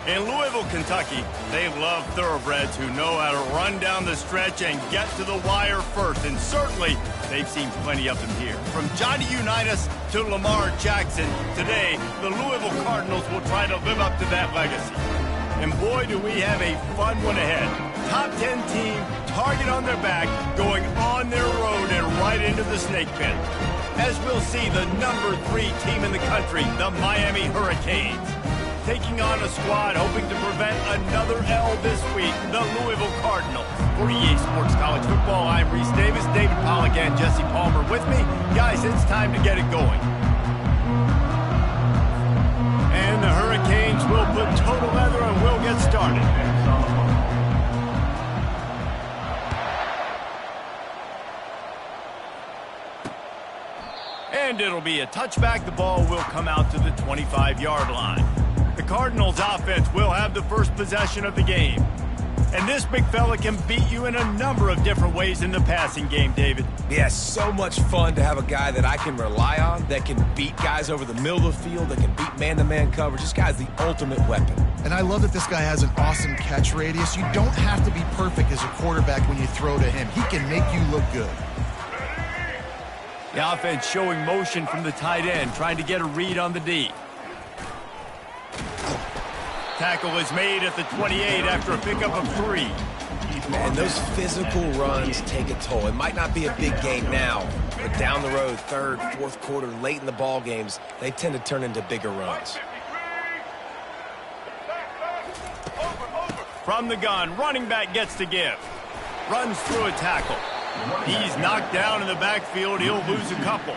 In Louisville, Kentucky, they love thoroughbreds who know how to run down the stretch and get to the wire first. And certainly, they've seen plenty of them here. From Johnny Unitas to Lamar Jackson, today, the Louisville Cardinals will try to live up to that legacy. And boy, do we have a fun one ahead. Top 10 team, target on their back, going on their road and right into the snake pit. As we'll see, the number 3 team in the country, the Miami Hurricanes, taking on a squad hoping to prevent another L this week, the Louisville Cardinals. For EA Sports College Football, I'm Reese Davis, David Pollack, and Jesse Palmer with me. Guys, it's time to get it going. And the Hurricanes will put total leather and we'll get started. And it'll be a touchback. The ball will come out to the 25-yard line. The Cardinals offense will have the first possession of the game. And this big fella can beat you in a number of different ways in the passing game, David. Yeah, so much fun to have a guy that I can rely on, that can beat guys over the middle of the field, that can beat man-to-man coverage. This guy's the ultimate weapon. And I love that this guy has an awesome catch radius. You don't have to be perfect as a quarterback when you throw to him. He can make you look good. The offense showing motion from the tight end, trying to get a read on the D. Tackle is made at the 28 after a pickup of 3. And those physical runs take a toll. It might not be a big game now, but down the road, third, fourth quarter, late in the ball games, they tend to turn into bigger runs. From the gun, running back gets to give. Runs through a tackle. He's knocked down in the backfield. He'll lose a couple.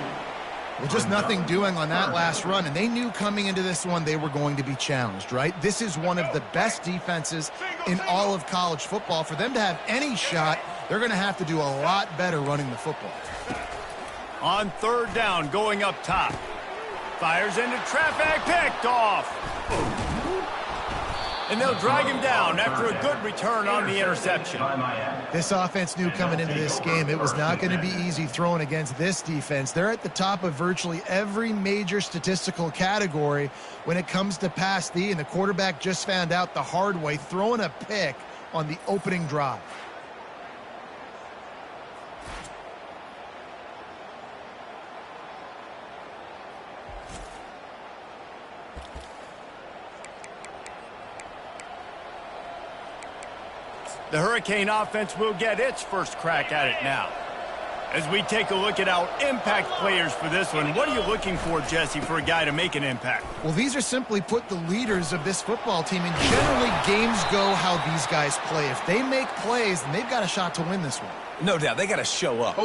Well, just nothing doing on that last run, and they knew coming into this one they were going to be challenged, right? This is one of the best defenses in all of college football. For them to have any shot, they're going to have to do a lot better running the football. On third down, going up top. Fires into traffic, picked off. And they'll drag him down after a good return on the interception. This offense knew coming into this game it was not going to be easy throwing against this defense. They're at the top of virtually every major statistical category when it comes to pass D, and the quarterback just found out the hard way, throwing a pick on the opening drive. The Hurricane offense will get its first crack at it now. As we take a look at our impact players for this one, what are you looking for, Jesse, for a guy to make an impact? Well, these are simply put the leaders of this football team, and generally games go how these guys play. If they make plays, then they've got a shot to win this one. No doubt, they got to show up.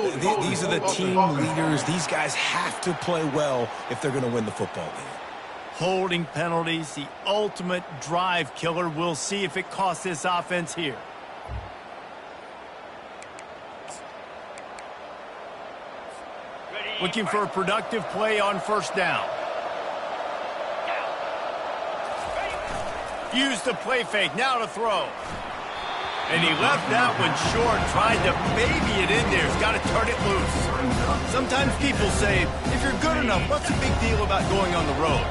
These are the team leaders. These guys have to play well if they're going to win the football game. Holding penalties, the ultimate drive killer. We'll see if it costs this offense here. Looking for a productive play on first down. Use the play fake, now to throw. And he left that one short, tried to baby it in there. He's got to turn it loose. Sometimes people say, if you're good enough, what's the big deal about going on the road?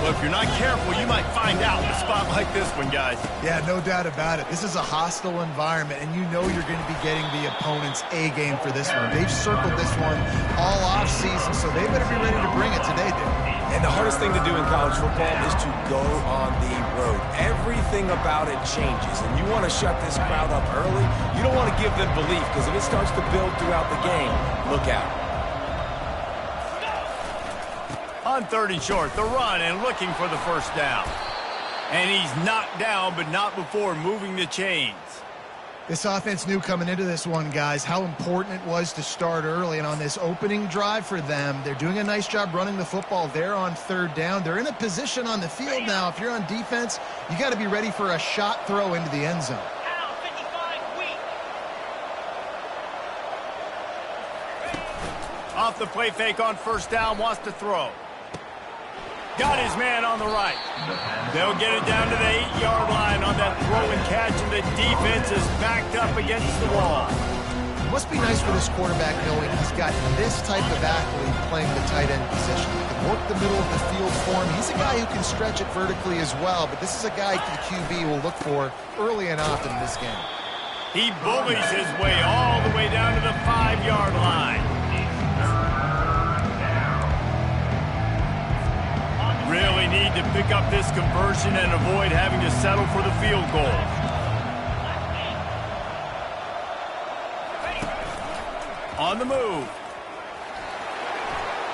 Well, if you're not careful, you might find out in a spot like this one, guys. Yeah, no doubt about it. This is a hostile environment, and you know you're going to be getting the opponent's A game for this one. They've circled this one all offseason, so they better be ready to bring it today, dude. And the hardest thing to do in college football is to go on the road. Everything about it changes, and you want to shut this crowd up early. You don't want to give them belief, because if it starts to build throughout the game, look out. On third and short, the run and looking for the first down. And he's knocked down, but not before moving the chains. This offense knew coming into this one, guys, how important it was to start early. And on this opening drive for them, they're doing a nice job running the football there on third down. They're in a position on the field now. If you're on defense, you got to be ready for a shot throw into the end zone. Off the play fake on first down, wants to throw. Got his man on the right. They'll get it down to the 8-yard line on that throw and catch, and the defense is backed up against the wall. It must be nice for this quarterback knowing he's got this type of athlete playing the tight end position. He can work the middle of the field for him. He's a guy who can stretch it vertically as well, but this is a guy the QB will look for early and often in this game. He bullies his way all the way down to the 5-yard line. Really need to pick up this conversion and avoid having to settle for the field goal. On the move.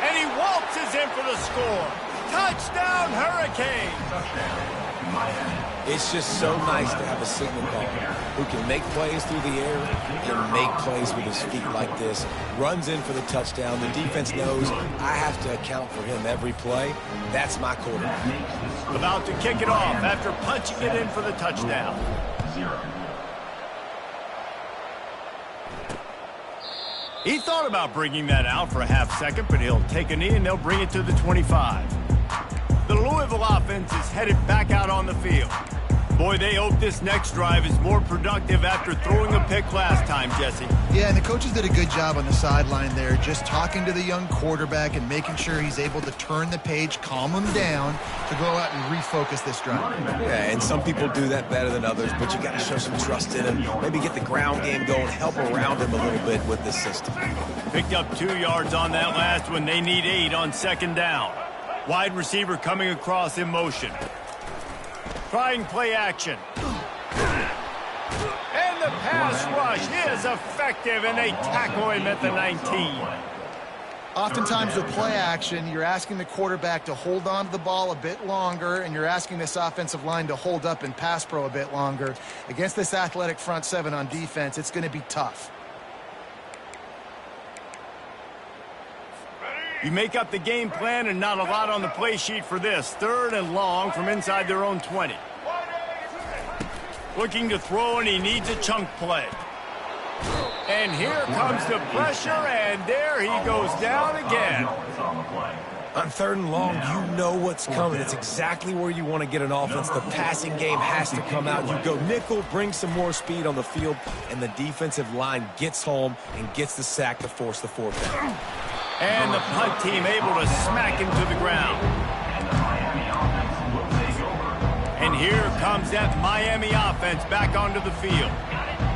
And he waltzes in for the score. Touchdown, Hurricane! It's just so nice to have a signal caller who can make plays through the air and make plays with his feet like this. Runs in for the touchdown. The defense knows I have to account for him every play. That's my quarterback. About to kick it off after punching it in for the touchdown. He thought about bringing that out for a half second, but he'll take a knee and they'll bring it to the 25. The Louisville offense is headed back out on the field. Boy, they hope this next drive is more productive after throwing a pick last time, Jesse. Yeah, and the coaches did a good job on the sideline there, just talking to the young quarterback and making sure he's able to turn the page, calm him down, to go out and refocus this drive. Yeah, and some people do that better than others, but you got to show some trust in him. Maybe get the ground game going, help around him a little bit with this system. Picked up 2 yards on that last one. They need 8 on second down. Wide receiver coming across in motion. Trying play action. And the pass rush is effective, and they tackle him at the 19. Oftentimes with play action, you're asking the quarterback to hold on to the ball a bit longer, and you're asking this offensive line to hold up in pass pro a bit longer. Against this athletic front seven on defense, it's going to be tough. You make up the game plan and not a lot on the play sheet for this. 3rd and long from inside their own 20. Looking to throw, and he needs a chunk play. And here comes the pressure, and there he goes down again. On 3rd and long, you know what's coming. It's exactly where you want to get an offense. The passing game has to come out. You go nickel, bring some more speed on the field, and the defensive line gets home and gets the sack to force the 4th down. And the punt team able to smack him to the ground. And here comes that Miami offense back onto the field.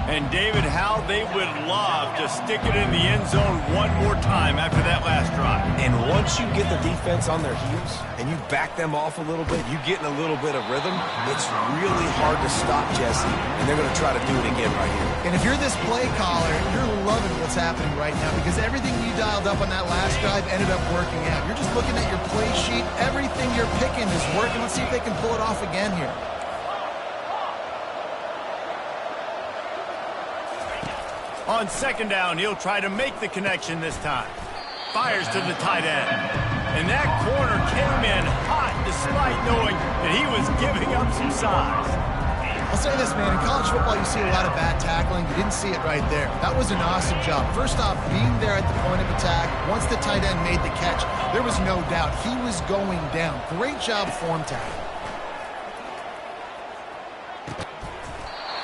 And David, how they would love to stick it in the end zone one more time after that last drive. And once you get the defense on their heels and you back them off a little bit, you get in a little bit of rhythm, it's really hard to stop, Jesse. And they're going to try to do it again right here. And if you're this play caller, you're loving what's happening right now because everything you dialed up on that last drive ended up working out. You're just looking at your play sheet. Everything you're picking is working. Let's see if they can pull it off again here. On second down, he'll try to make the connection this time. Fires to the tight end. And that corner came in hot despite knowing that he was giving up some size. I'll say this, man. In college football, you see a lot of bad tackling. You didn't see it right there. That was an awesome job. First off, being there at the point of attack. Once the tight end made the catch, there was no doubt he was going down. Great job form tackle.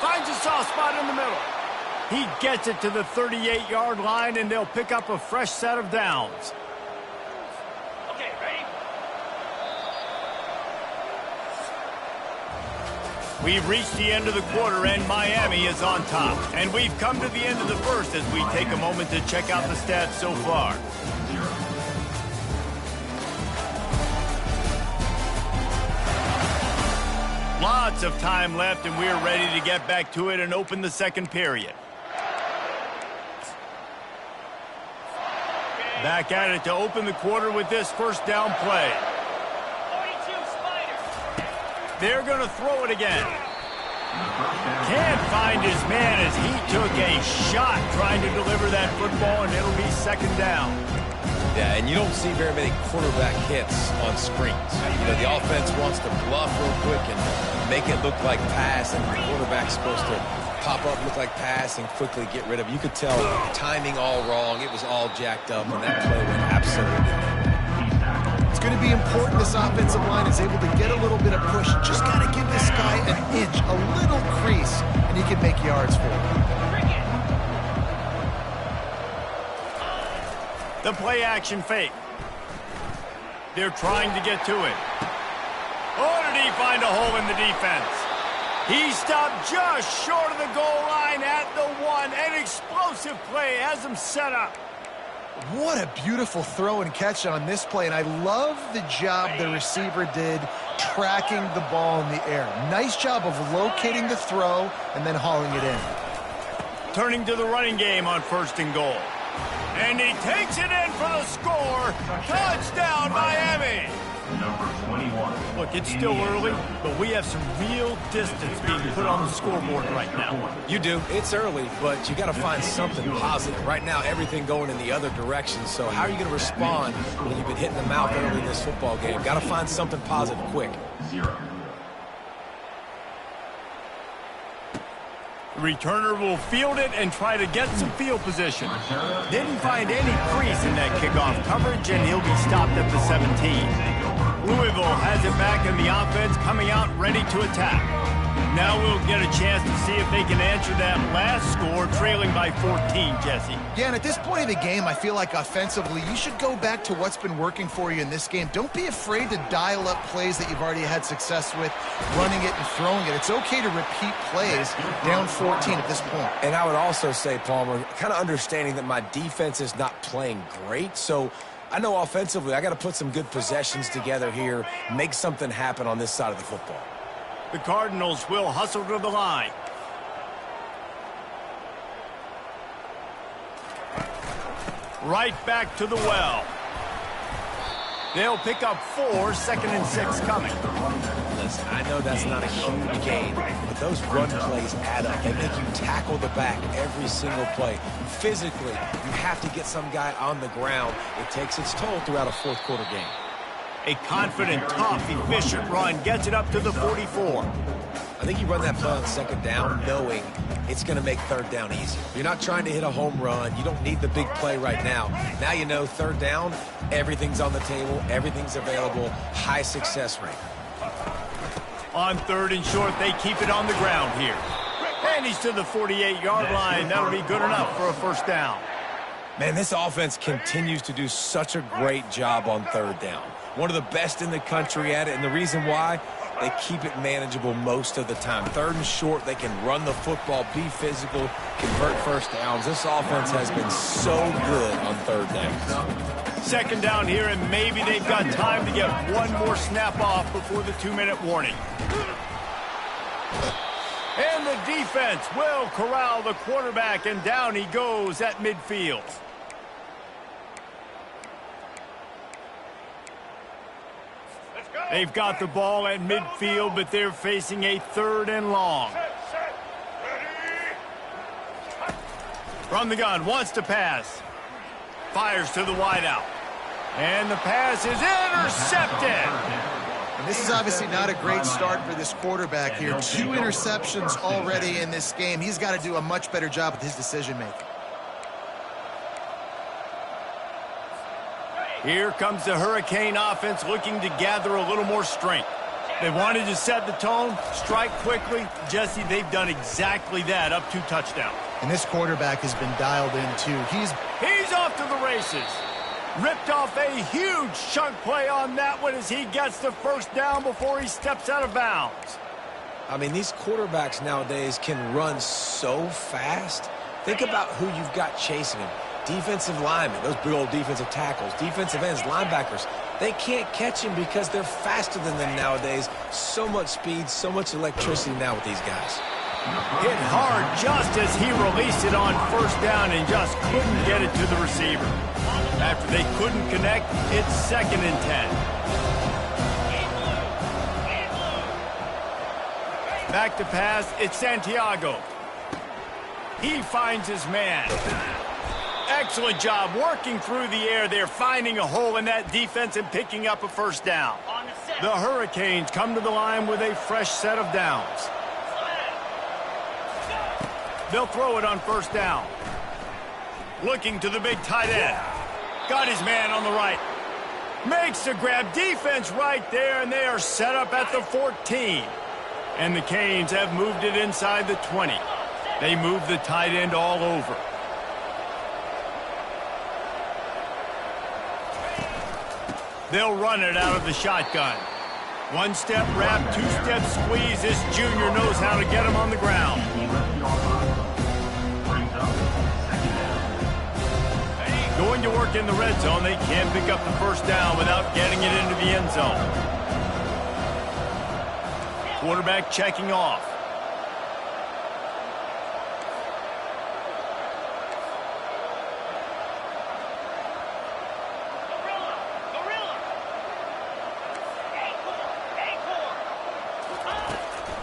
Finds a soft spot in the middle. He gets it to the 38-yard line, and they'll pick up a fresh set of downs. Okay, ready? We've reached the end of the quarter, and Miami is on top. And we've come to the end of the first as we take a moment to check out the stats so far. Lots of time left, and we're ready to get back to it and open the second period. Back at it to open the quarter with this first down play. 42 Spider. They're going to throw it again. Can't find his man as he took a shot trying to deliver that football, and it'll be second down. Yeah, and you don't see very many quarterback hits on screens. You know, the offense wants to bluff real quick and make it look like pass, and the quarterback's supposed to pop up, look like pass, and quickly get rid of it. You could tell timing all wrong. It was all jacked up, and that play went absolutely. It's going to be important this offensive line is able to get a little bit of push. Just got to give this guy an inch, a little crease, and he can make yards for it. The play action fake. They're trying to get to it. Oh, did he find a hole in the defense? He stopped just short of the goal line at the 1. An explosive play has him set up. What a beautiful throw and catch on this play, and I love the job the receiver did tracking the ball in the air. Nice job of locating the throw and then hauling it in. Turning to the running game on 1st and goal. And he takes it in for the score. Touchdown, Miami. Number 21. Look, it's still early, but we have some real distance being put on the scoreboard right now. You do. It's early, but you got to find something positive. Right now, everything going in the other direction. So how are you going to respond when you've been hitting the mouth early in this football game? Got to find something positive quick. 0. The returner will field it and try to get some field position. Didn't find any crease in that kickoff coverage, and he'll be stopped at the 17. Louisville has it back in the offense, coming out ready to attack. Now we'll get a chance to see if they can answer that last score, trailing by 14, Jesse. Yeah, and at this point of the game, I feel like offensively, you should go back to what's been working for you in this game. Don't be afraid to dial up plays that you've already had success with, running it and throwing it. It's okay to repeat plays down 14 at this point. And I would also say, Palmer, kind of understanding that my defense is not playing great, so I know offensively I got to put some good possessions together here, make something happen on this side of the football. The Cardinals will hustle to the line. Right back to the well. They'll pick up 4, 2nd and 6 coming. Listen, I know that's not a huge gain, but those run plays add up. They make you tackle the back every single play. Physically, you have to get some guy on the ground. It takes its toll throughout a 4th quarter game. A confident, tough, efficient run gets it up to the 44. I think you run that play on 2nd down knowing it's going to make 3rd down easy. You're not trying to hit a home run. You don't need the big play right now. Now you know 3rd down, everything's on the table, everything's available, high success rate. On 3rd and short, they keep it on the ground here. And he's to the 48-yard line. That'll be good enough for a 1st down. Man, this offense continues to do such a great job on 3rd down. One of the best in the country at it, and the reason why, they keep it manageable most of the time. 3rd and short, they can run the football, be physical, convert 1st downs. This offense has been so good on 3rd downs. 2nd down here, and maybe they've got time to get one more snap off before the 2-minute warning. And the defense will corral the quarterback, and down he goes at midfield. They've got the ball at midfield, but they're facing a 3rd and long. From the gun, wants to pass. Fires to the wideout. And the pass is intercepted. And this is obviously not a great start for this quarterback here. 2 interceptions already in this game. He's got to do a much better job with his decision-making. Here comes the Hurricane offense looking to gather a little more strength. They wanted to set the tone, strike quickly. Jesse, they've done exactly that, up 2 touchdowns. And this quarterback has been dialed in, too. He's off to the races. Ripped off a huge chunk play on that one as he gets the 1st down before he steps out of bounds. I mean, these quarterbacks nowadays can run so fast. Think about who you've got chasing him. Defensive linemen, those big old defensive tackles, defensive ends, linebackers, they can't catch him because they're faster than them nowadays. So much speed, so much electricity now with these guys. Hit hard just as he released it on 1st down and just couldn't get it to the receiver. After they couldn't connect, it's 2nd and 10. Back to pass, it's Santiago. He finds his man. Excellent job working through the air there, finding a hole in that defense and picking up a 1st down. The Hurricanes come to the line with a fresh set of downs. They'll throw it on 1st down. Looking to the big tight end. Got his man on the right. Makes the grab, defense right there, and they are set up at the 14. And the Canes have moved it inside the 20. They move the tight end all over. They'll run it out of the shotgun. One-step wrap, two-step squeeze. This junior knows how to get him on the ground. Going to work in the red zone, they can't pick up the first down without getting it into the end zone. Quarterback checking off.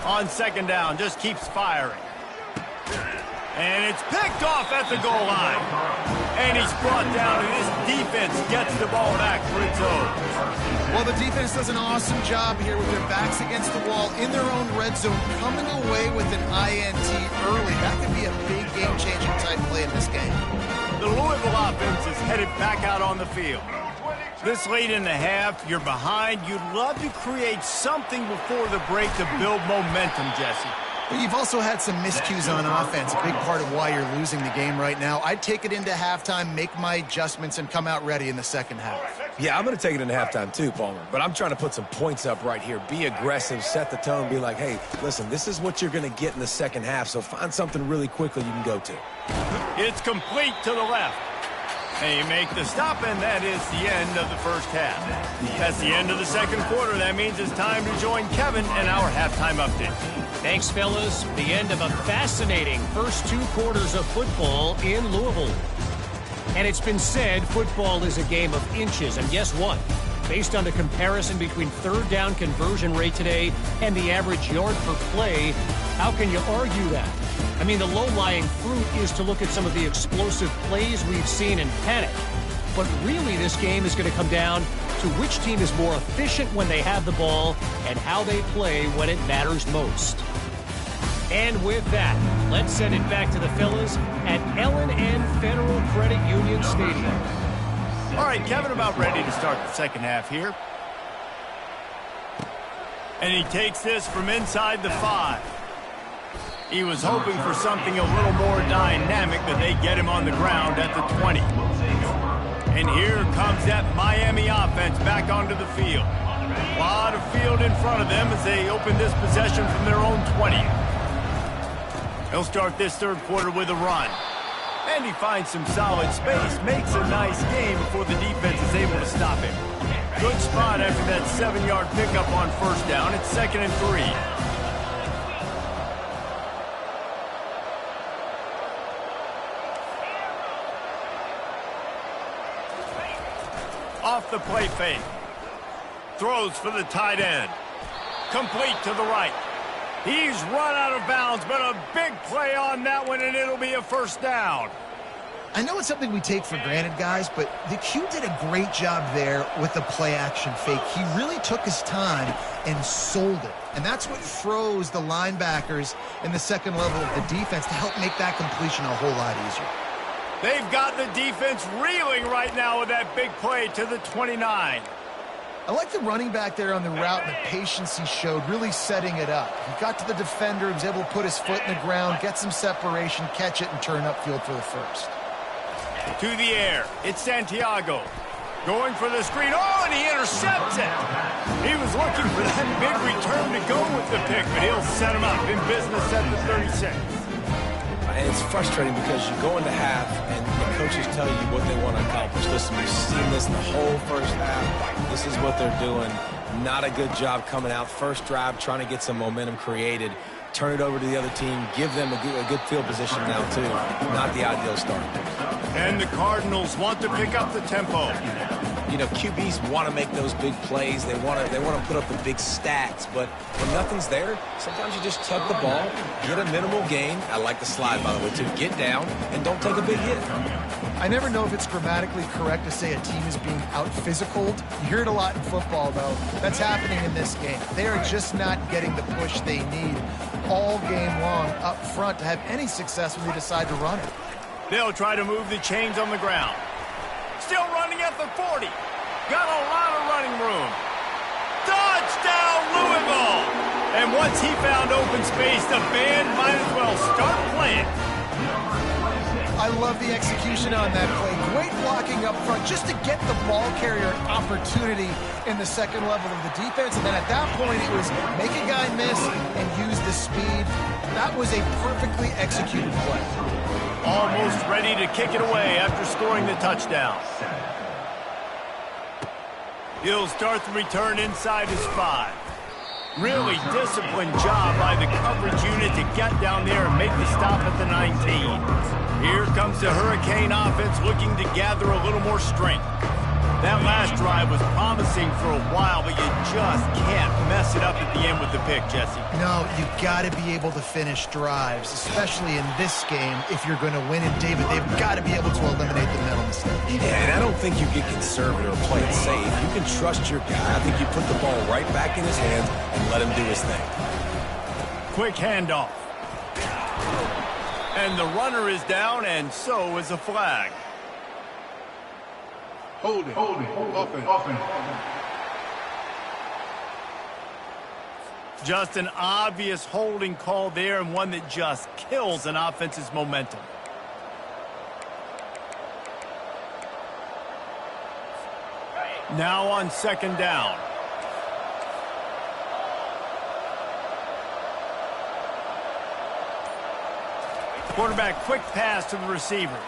On second down, just keeps firing. And it's picked off at the goal line. And he's brought down, and this defense gets the ball back for its own. Well, the defense does an awesome job here with their backs against the wall in their own red zone, coming away with an INT early. That could be a big game-changing type play in this game. The Louisville offense is headed back out on the field. This late in the half, you're behind. You'd love to create something before the break to build momentum, Jesse. But you've also had some miscues on offense, a big part of why you're losing the game right now. I'd take it into halftime, make my adjustments, and come out ready in the second half. Yeah, I'm going to take it into halftime too, Palmer. But I'm trying to put some points up right here. Be aggressive, set the tone, be like, hey, listen, this is what you're going to get in the second half, so find something really quickly you can go to. It's complete to the left. And you make the stop, and that is the end of the first half. That's the end of the second quarter. That means it's time to join Kevin and our halftime update. Thanks, fellas. The end of a fascinating first two quarters of football in Louisville. And it's been said football is a game of inches. And guess what? Based on the comparison between third down conversion rate today and the average yard per play, how can you argue that? I mean, the low-lying fruit is to look at some of the explosive plays we've seen and panic. But really, this game is going to come down to which team is more efficient when they have the ball and how they play when it matters most. And with that, let's send it back to the fellas at L&N Federal Credit Union Stadium. All right, Kevin, about ready to start the second half here. And he takes this from inside the 5. He was hoping for something a little more dynamic, but they get him on the ground at the 20. And here comes that Miami offense back onto the field. A lot of field in front of them as they open this possession from their own 20. He'll start this third quarter with a run. And he finds some solid space, makes a nice game before the defense is able to stop him. Good spot after that 7-yard pickup on first down. It's 2nd and 3. Off the play fake. Throws for the tight end. Complete to the right. He's run out of bounds, but a big play on that one, and it'll be a first down. I know it's something we take for granted, guys, but the Q did a great job there with the play-action fake. He really took his time and sold it. And that's what froze the linebackers in the second level of the defense to help make that completion a whole lot easier. They've got the defense reeling right now with that big play to the 29. I like the running back there on the route and the patience he showed, really setting it up. He got to the defender, he was able to put his foot in the ground, get some separation, catch it, and turn upfield for the first. To the air, it's Santiago. Going for the screen. Oh, and he intercepts it. He was looking for that big return to go with the pick, but he'll set him up in business at the 36. And it's frustrating because you go into half and the coaches tell you what they want to accomplish. Listen, we've seen this the whole first half. This is what they're doing. Not a good job coming out. First drive, trying to get some momentum created. Turn it over to the other team. Give them a good field position now, too. Not the ideal start. And the Cardinals want to pick up the tempo. You know, QBs want to make those big plays. They want to put up the big stats. But when nothing's there, sometimes you just tuck the ball, get a minimal gain. I like the slide, by the way, too. Get down and don't take a big hit. I never know if it's grammatically correct to say a team is being out-physicaled. You hear it a lot in football, though. That's happening in this game. They are just not getting the push they need all game long up front to have any success when they decide to run it. They'll try to move the chains on the ground. Still running at the 40. Got a lot of running room. Touchdown, Louisville! And once he found open space, the band might as well start playing. I love the execution on that play. Great blocking up front just to get the ball carrier an opportunity in the second level of the defense. And then at that point, it was make a guy miss and use the speed. That was a perfectly executed play. Almost ready to kick it away after scoring the touchdown. He'll start the return inside his 5. Really disciplined job by the coverage unit to get down there and make the stop at the 19. Here comes the Hurricane offense looking to gather a little more strength. That last drive was promising for a while, but you just can't mess it up at the end with the pick, Jesse. No, you got to be able to finish drives, especially in this game if you're going to win. And David, they've got to be able to eliminate the mental mistakes. Yeah, and I don't think you get conservative or play it safe. You can trust your guy. I think you put the ball right back in his hands and let him do his thing. Quick handoff. And the runner is down, and so is a flag. Holding. Offense. Just an obvious holding call there, and one that just kills an offense's momentum. Now on second down. Quarterback quick pass to the receiver.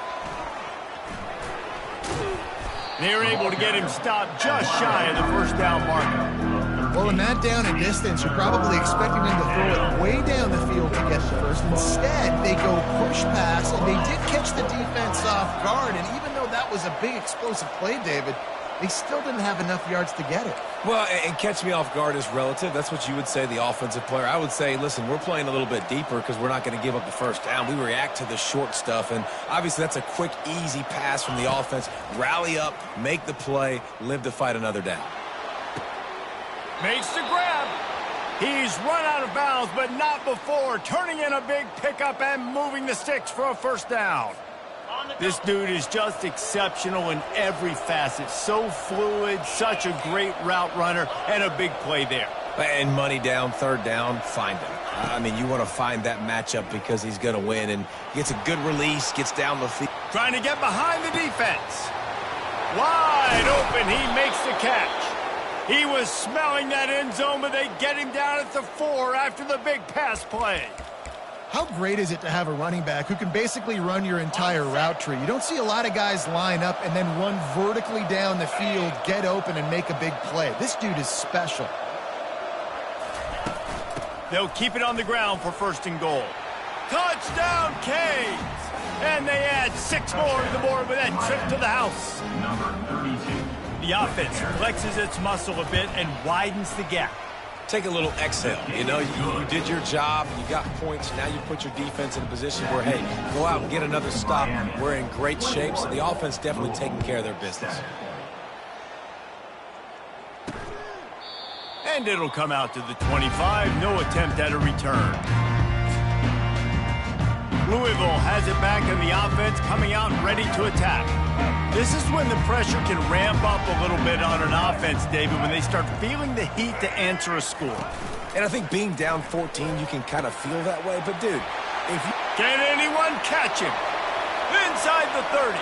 They're able to get him stopped just shy of the first down marker. Well, in that down and distance, you're probably expecting them to throw it way down the field to get the first. Instead, they go push pass, and they did catch the defense off guard. And even though that was a big explosive play, David, they still didn't have enough yards to get it. Well, and catch me off guard is relative. That's what you would say, the offensive player. I would say, listen, we're playing a little bit deeper because we're not going to give up the first down. We react to the short stuff, and obviously that's a quick, easy pass from the offense. Rally up, make the play, live to fight another down. Makes the grab. He's run out of bounds, but not before turning in a big pickup and moving the sticks for a first down. This dude is just exceptional in every facet. So fluid, such a great route runner, and a big play there. And money down, third down, find him. I mean, you want to find that matchup because he's going to win, and gets a good release, gets down the field. Trying to get behind the defense. Wide open, he makes the catch. He was smelling that end zone, but they get him down at the 4 after the big pass play. How great is it to have a running back who can basically run your entire route tree? You don't see a lot of guys line up and then run vertically down the field, get open, and make a big play. This dude is special. They'll keep it on the ground for first and goal. Touchdown, Canes! And they add 6 more to the board with that trip to the house. Number 32. The offense flexes its muscle a bit and widens the gap. Take a little exhale. You know, you did your job, you got points, now you put your defense in a position where, hey, go out and get another stop. We're in great shape, so the offense definitely taking care of their business. And it'll come out to the 25, no attempt at a return. Louisville has it back in the offense, coming out ready to attack. This is when the pressure can ramp up a little bit on an offense, David, when they start feeling the heat to answer a score. And I think being down 14, you can kind of feel that way. But, dude, if you... Can anyone catch him? Inside the 30.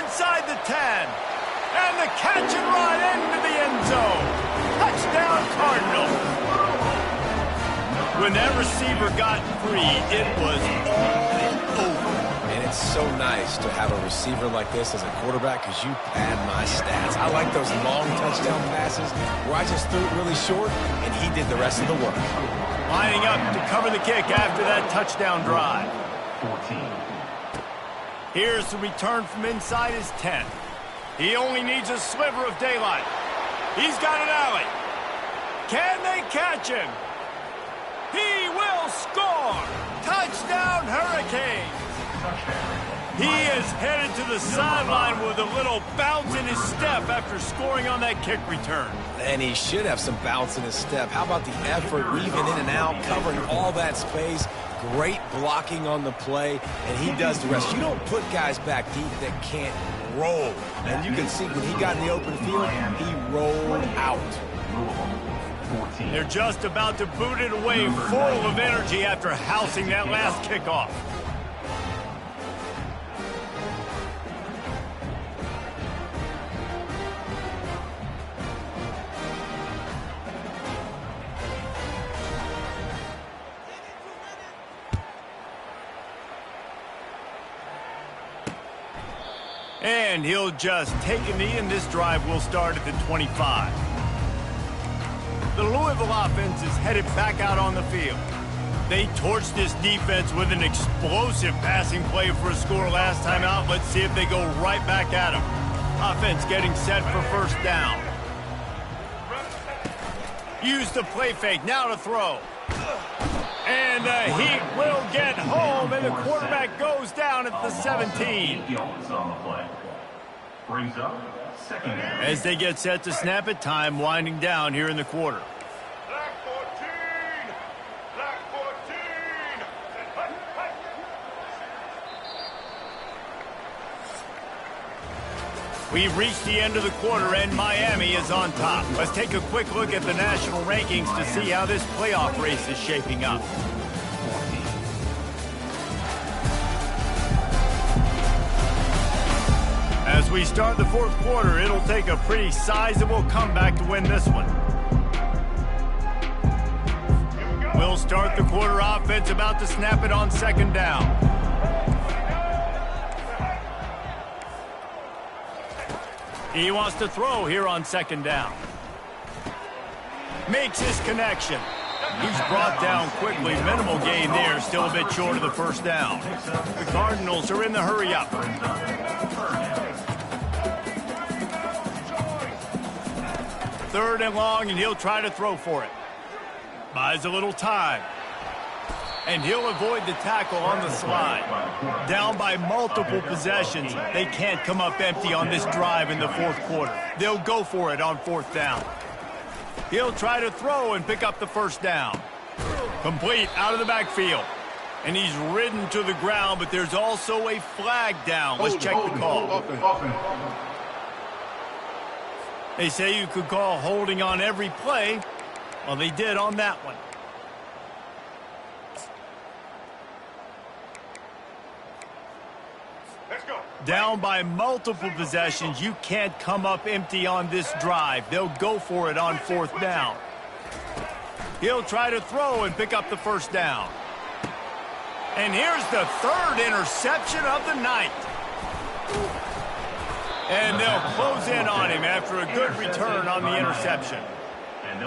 Inside the 10. And the catch and run into the end zone. Touchdown, Cardinals. When that receiver got free, it was all over. And it's so nice to have a receiver like this as a quarterback because you pad my stats. I like those long touchdown passes where I just threw it really short and he did the rest of the work. Lining up to cover the kick after that touchdown drive. 14. Here's the return from inside his 10. He only needs a sliver of daylight. He's got an alley. Can they catch him? He will score! Touchdown, Hurricanes! He is headed to the sideline with a little bounce in his step after scoring on that kick return. And he should have some bounce in his step. How about the effort, weaving in and out, covering all that space, great blocking on the play, and he does the rest. You don't put guys back deep that can't roll. And you can see when he got in the open field, he rolled out. They're just about to boot it away, full of energy after housing that last kickoff. And he'll just take a knee, and this drive will start at the 25. The Louisville offense is headed back out on the field. They torched this defense with an explosive passing play for a score last time out. Let's see if they go right back at them. Offense getting set for first down. Use the play fake, now to throw. And the Heat will get home, and the quarterback goes down at the 17. Brings up second down. As they get set to snap it, time winding down here in the quarter. Black 14. Black 14. We've reached the end of the quarter, and Miami is on top. Let's take a quick look at the national rankings to see how this playoff race is shaping up. As we start the fourth quarter, it'll take a pretty sizable comeback to win this one. We'll start the quarter offense, about to snap it on second down. He wants to throw here on second down. Makes his connection. He's brought down quickly. Minimal gain there. Still a bit short of the first down. The Cardinals are in the hurry-up. Third and long, and he'll try to throw for it. Buys a little time. And he'll avoid the tackle on the slide. Down by multiple possessions. They can't come up empty on this drive in the fourth quarter. They'll go for it on fourth down. He'll try to throw and pick up the first down. Complete out of the backfield. And he's ridden to the ground, but there's also a flag down. Let's check the call. They say you could call holding on every play. Well, they did on that one. Down by multiple possessions. You can't come up empty on this drive. They'll go for it on fourth down. He'll try to throw and pick up the first down. And here's the third interception of the night. And they'll close in on him after a good return on the interception.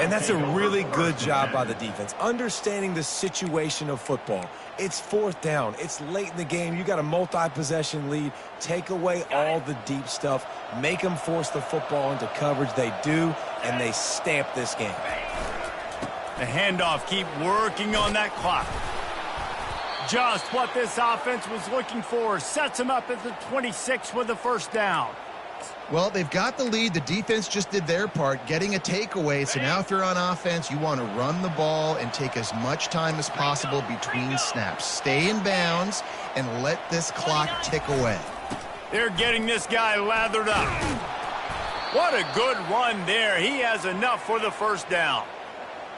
And that's a really good job by the defense, understanding the situation of football. It's fourth down. It's late in the game. You got a multi-possession lead. Take away all the deep stuff. Make them force the football into coverage. They do, and they stamp this game. The handoff, keep working on that clock. Just what this offense was looking for. Sets them up at the 26 with the first down. Well, they've got the lead. The defense just did their part, getting a takeaway. So now if you're on offense, you want to run the ball and take as much time as possible between snaps. Stay in bounds and let this clock tick away. They're getting this guy lathered up. What a good run there. He has enough for the first down.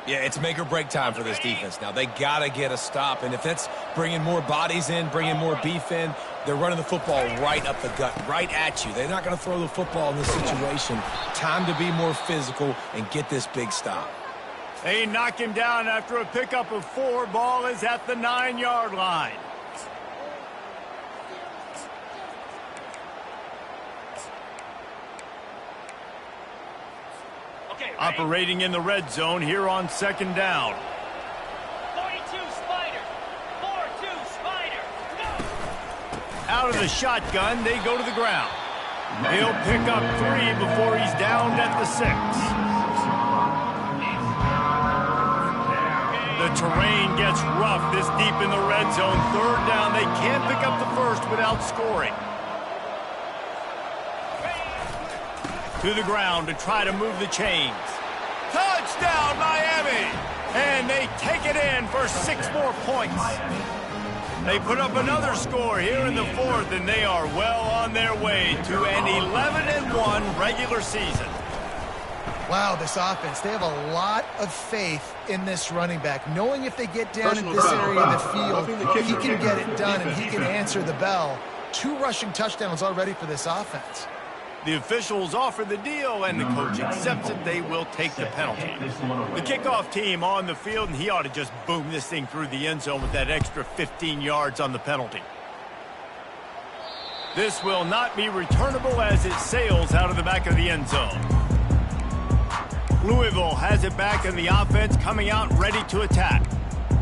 Yeah, it's make or break time for this defense now. They got to get a stop, and if that's bringing more bodies in, bringing more beef in, they're running the football right up the gut, right at you. They're not going to throw the football in this situation. Time to be more physical and get this big stop. They knock him down after a pickup of 4. Ball is at the 9-yard line. Operating in the red zone here on second down. 42 Spider. 4-2 Spider. Go. Out of the shotgun, they go to the ground. He'll pick up 3 before he's downed at the 6. The terrain gets rough this deep in the red zone. Third down, they can't pick up the first without scoring. To the ground to try to move the chains. Touchdown, Miami! And they take it in for 6 more points. They put up another score here in the fourth, and they are well on their way to an 11-1 regular season. Wow, this offense, they have a lot of faith in this running back, knowing if they get down in this area of the field, he can get it done and he can answer the bell. 2 rushing touchdowns already for this offense. The officials offer the deal, and the coach accepts it. They will take the penalty. The kickoff team on the field, and he ought to just boom this thing through the end zone with that extra 15 yards on the penalty. This will not be returnable as it sails out of the back of the end zone. Louisville has it back in the offense, coming out ready to attack.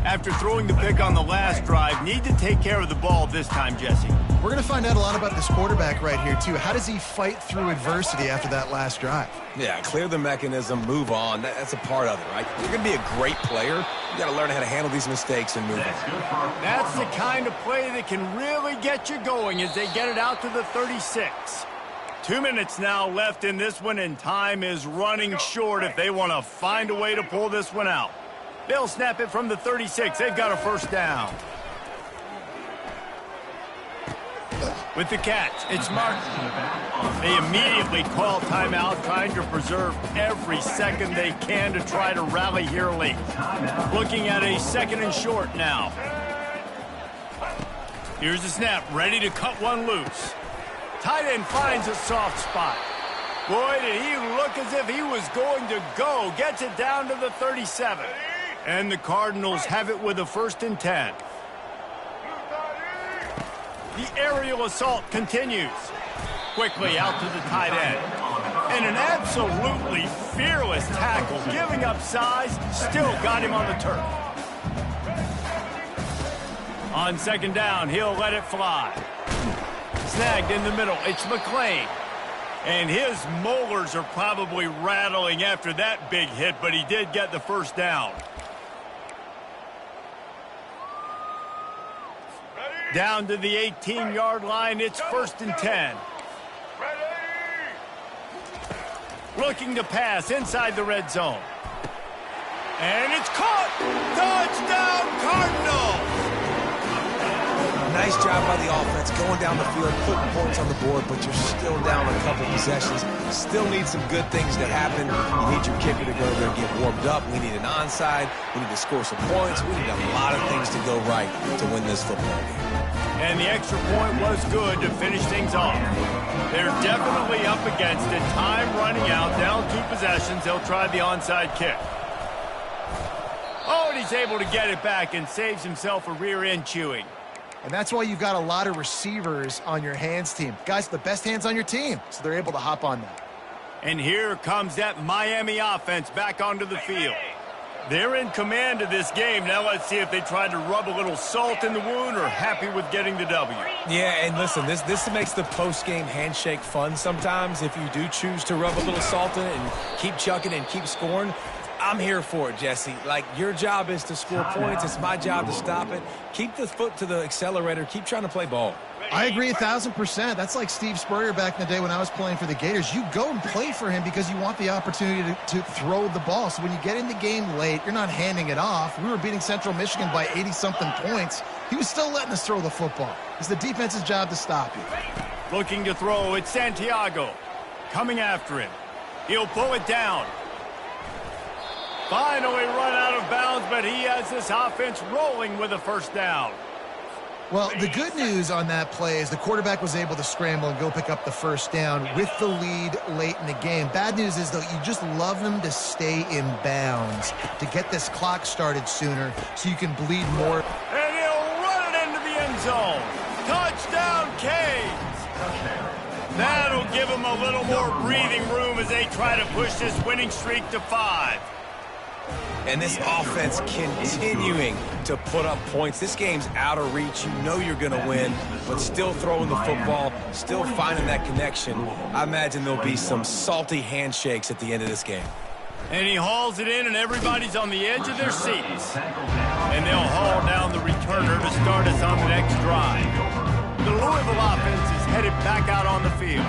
After throwing the pick on the last drive, need to take care of the ball this time, Jesse. We're going to find out a lot about this quarterback right here, too. How does he fight through adversity after that last drive? Yeah, clear the mechanism, move on. That's a part of it, right? You're going to be a great player. You got to learn how to handle these mistakes and move on. That's the kind of play that can really get you going as they get it out to the 36. 2 minutes now left in this one, and time is running short if they want to find a way to pull this one out. They'll snap it from the 36. They've got a first down. With the catch, it's Martin. They immediately call timeout, trying to preserve every second they can to try to rally here late. Looking at a second and short now. Here's the snap, ready to cut one loose. Tight end finds a soft spot. Boy, did he look as if he was going to go. Gets it down to the 37. And the Cardinals have it with a 1st and 10. The aerial assault continues. Quickly out to the tight end. And an absolutely fearless tackle, giving up size, still got him on the turf. On second down, he'll let it fly. Snagged in the middle, it's McClain. And his molars are probably rattling after that big hit, but he did get the first down. Down to the 18-yard line, it's 1st and 10. Looking to pass inside the red zone. And it's caught! Touchdown, Cardinals! Nice job by the offense, going down the field, putting points on the board, but you're still down a couple possessions. Still need some good things to happen. You need your kicker to go there and get warmed up. We need an onside. We need to score some points. We need a lot of things to go right to win this football game. And the extra point was good to finish things off. They're definitely up against it. Time running out, down 2 possessions. They'll try the onside kick. Oh, and he's able to get it back and saves himself a rear end chewing. And that's why you've got a lot of receivers on your hands team. Guys, the best hands on your team, so they're able to hop on that. And here comes that Miami offense back onto the field. They're in command of this game. Now let's see if they try to rub a little salt in the wound or happy with getting the W. Yeah, and listen, this makes the post-game handshake fun sometimes. If you do choose to rub a little salt in it and keep chucking and keep scoring, I'm here for it, Jesse. Like, your job is to score points. It's my job to stop it. Keep the foot to the accelerator. Keep trying to play ball. I agree 1,000%. That's like Steve Spurrier back in the day when I was playing for the Gators. You go and play for him because you want the opportunity to throw the ball. So when you get in the game late, you're not handing it off. We were beating Central Michigan by 80-something points. He was still letting us throw the football. It's the defense's job to stop you. Looking to throw, it's Santiago. Coming after him. He'll pull it down. Finally run out of bounds, but he has this offense rolling with a first down. Well, the good news on that play is the quarterback was able to scramble and go pick up the first down with the lead late in the game. Bad news is, though, you just love them to stay in bounds to get this clock started sooner so you can bleed more. And he'll run it into the end zone. Touchdown, Canes. That'll give them a little more breathing room as they try to push this winning streak to 5. And this offense continuing to put up points. This game's out of reach. You know you're going to win, but still throwing the football, still finding that connection. I imagine there'll be some salty handshakes at the end of this game. And he hauls it in, and everybody's on the edge of their seats. And they'll haul down the returner to start us on the next drive. The Louisville offense is headed back out on the field.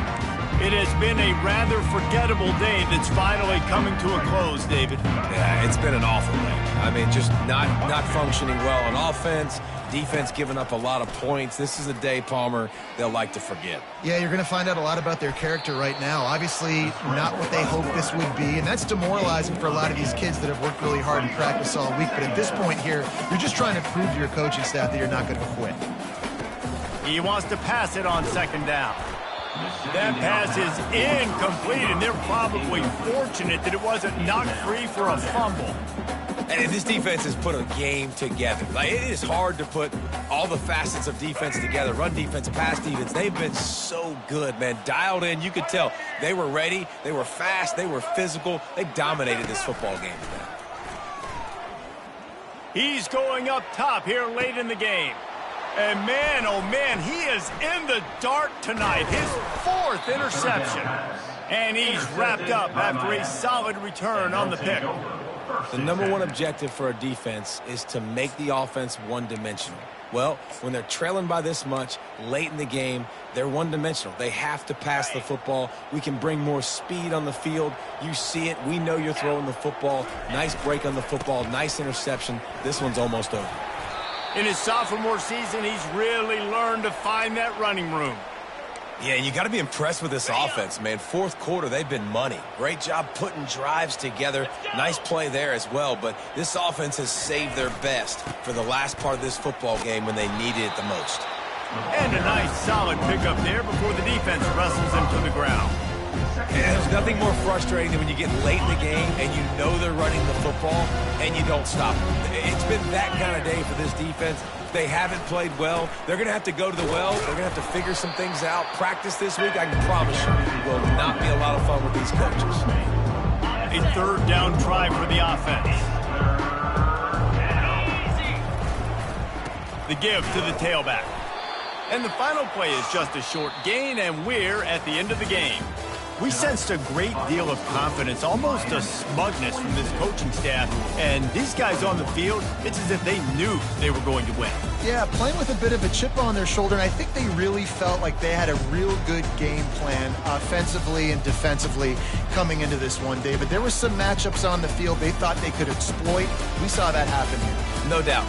It has been a rather forgettable day that's finally coming to a close, David. Yeah, it's been an awful day. I mean, just not functioning well on offense, defense giving up a lot of points. This is a day, Palmer, they'll like to forget. Yeah, you're going to find out a lot about their character right now. Obviously, not what they hoped this would be, and that's demoralizing for a lot of these kids that have worked really hard in practice all week. But at this point here, you're just trying to prove to your coaching staff that you're not going to quit. He wants to pass it on second down. That pass is incomplete, and they're probably fortunate that it wasn't knocked free for a fumble. And this defense has put a game together. Like, it is hard to put all the facets of defense together. Run defense, pass defense. They've been so good, man. Dialed in. You could tell they were ready. They were fast. They were physical. They dominated this football game today. He's going up top here late in the game. And man, oh man, he is in the dark tonight. His 4th interception. And he's wrapped up after a solid return on the pick. The number one objective for a defense is to make the offense one-dimensional. Well, when they're trailing by this much late in the game, they're one-dimensional. They have to pass the football. We can bring more speed on the field. You see it. We know you're throwing the football. Nice break on the football. Nice interception. This one's almost over. In his sophomore season, he's really learned to find that running room. Yeah, you got to be impressed with this offense, man. 4th quarter, they've been money. Great job putting drives together. Nice play there as well, but this offense has saved their best for the last part of this football game when they needed it the most. And a nice solid pickup there before the defense wrestles him to the ground. Yeah, there's nothing more frustrating than when you get late in the game and you know they're running the football and you don't stop them. It's been that kind of day for this defense. They haven't played well. They're going to have to go to the well. They're going to have to figure some things out. Practice this week, I can promise you, will not be a lot of fun with these coaches. A 3rd down try for the offense. The give to the tailback. And the final play is just a short gain, and we're at the end of the game. We sensed a great deal of confidence, almost a smugness from this coaching staff. And these guys on the field, it's as if they knew they were going to win. Yeah, playing with a bit of a chip on their shoulder, and I think they really felt like they had a real good game plan offensively and defensively coming into this one, David. There were some matchups on the field they thought they could exploit. We saw that happen here. No doubt.